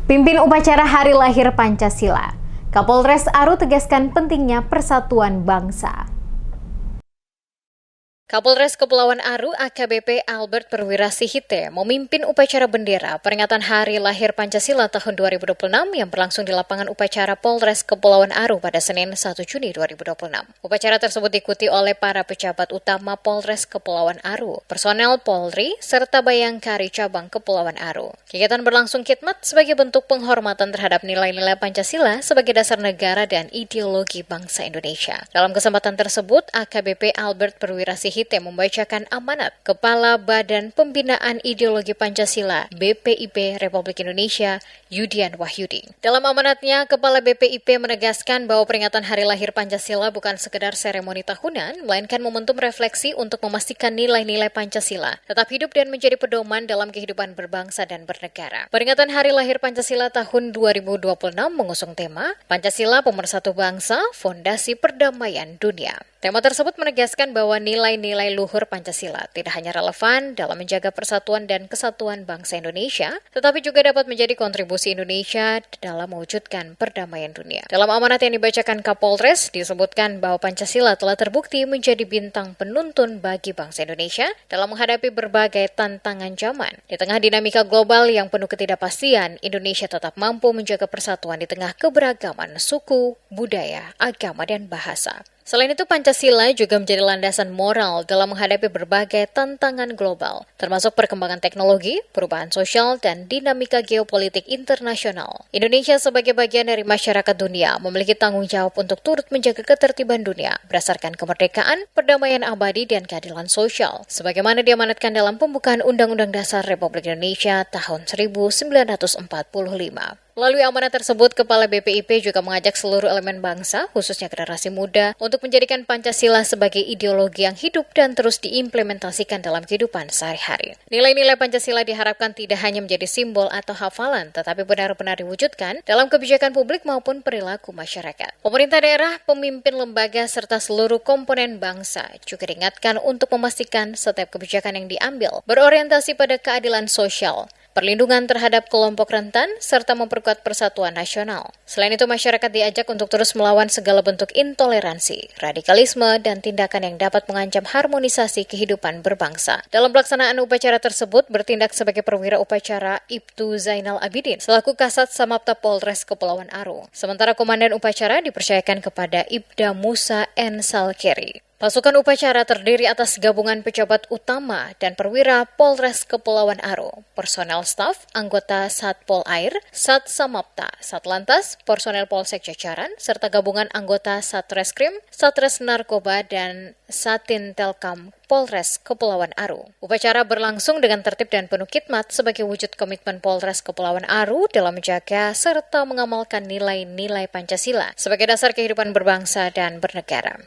Pimpin upacara Hari Lahir Pancasila. Kapolres Aru tegaskan pentingnya persatuan bangsa. Kapolres Kepulauan Aru AKBP Albert Perwira Sihite memimpin upacara bendera peringatan Hari Lahir Pancasila tahun 2026 yang berlangsung di lapangan upacara Polres Kepulauan Aru pada Senin 1 Juni 2026. Upacara tersebut diikuti oleh para pejabat utama Polres Kepulauan Aru, personel Polri, serta Bayangkari Cabang Kepulauan Aru. Kegiatan berlangsung khidmat sebagai bentuk penghormatan terhadap nilai-nilai Pancasila sebagai dasar negara dan ideologi bangsa Indonesia. Dalam kesempatan tersebut, AKBP Albert Perwira Sihite membacakan amanat Kepala Badan Pembinaan Ideologi Pancasila BPIP Republik Indonesia Yudian Wahyudi. Dalam amanatnya, Kepala BPIP menegaskan bahwa peringatan Hari Lahir Pancasila bukan sekedar seremoni tahunan, melainkan momentum refleksi untuk memastikan nilai-nilai Pancasila tetap hidup dan menjadi pedoman dalam kehidupan berbangsa dan bernegara. Peringatan Hari Lahir Pancasila tahun 2026 mengusung tema Pancasila Pemersatu Bangsa, Fondasi Perdamaian Dunia. Tema tersebut menegaskan bahwa nilai-nilai luhur Pancasila tidak hanya relevan dalam menjaga persatuan dan kesatuan bangsa Indonesia, tetapi juga dapat menjadi kontribusi Indonesia dalam mewujudkan perdamaian dunia. Dalam amanat yang dibacakan Kapolres, disebutkan bahwa Pancasila telah terbukti menjadi bintang penuntun bagi bangsa Indonesia dalam menghadapi berbagai tantangan zaman. Di tengah dinamika global yang penuh ketidakpastian, Indonesia tetap mampu menjaga persatuan di tengah keberagaman suku, budaya, agama, dan bahasa. Selain itu, Pancasila juga menjadi landasan moral dalam menghadapi berbagai tantangan global, termasuk perkembangan teknologi, perubahan sosial, dan dinamika geopolitik internasional. Indonesia sebagai bagian dari masyarakat dunia memiliki tanggung jawab untuk turut menjaga ketertiban dunia berdasarkan kemerdekaan, perdamaian abadi, dan keadilan sosial, sebagaimana diamanatkan dalam pembukaan Undang-Undang Dasar Republik Indonesia tahun 1945. Melalui amanat tersebut, Kepala BPIP juga mengajak seluruh elemen bangsa, khususnya generasi muda, untuk menjadikan Pancasila sebagai ideologi yang hidup dan terus diimplementasikan dalam kehidupan sehari-hari. Nilai-nilai Pancasila diharapkan tidak hanya menjadi simbol atau hafalan, tetapi benar-benar diwujudkan dalam kebijakan publik maupun perilaku masyarakat. Pemerintah daerah, pemimpin lembaga, serta seluruh komponen bangsa juga diingatkan untuk memastikan setiap kebijakan yang diambil berorientasi pada keadilan sosial, perlindungan terhadap kelompok rentan, serta memperkuat persatuan nasional. Selain itu, masyarakat diajak untuk terus melawan segala bentuk intoleransi, radikalisme, dan tindakan yang dapat mengancam harmonisasi kehidupan berbangsa. Dalam pelaksanaan upacara tersebut, bertindak sebagai perwira upacara Ibtu Zainal Abidin selaku Kasat Samapta Polres Kepulauan Aru. Sementara komandan upacara dipercayakan kepada Ibda Musa N. Salkeri. Pasukan upacara terdiri atas gabungan pejabat utama dan perwira Polres Kepulauan Aru, personel staf, anggota Satpol Air, Sat Samapta, Satlantas, personel Polsek jajaran, serta gabungan anggota Satreskrim, Satres Narkoba, dan Satin Telkam Polres Kepulauan Aru. Upacara berlangsung dengan tertib dan penuh khidmat sebagai wujud komitmen Polres Kepulauan Aru dalam menjaga serta mengamalkan nilai-nilai Pancasila sebagai dasar kehidupan berbangsa dan bernegara.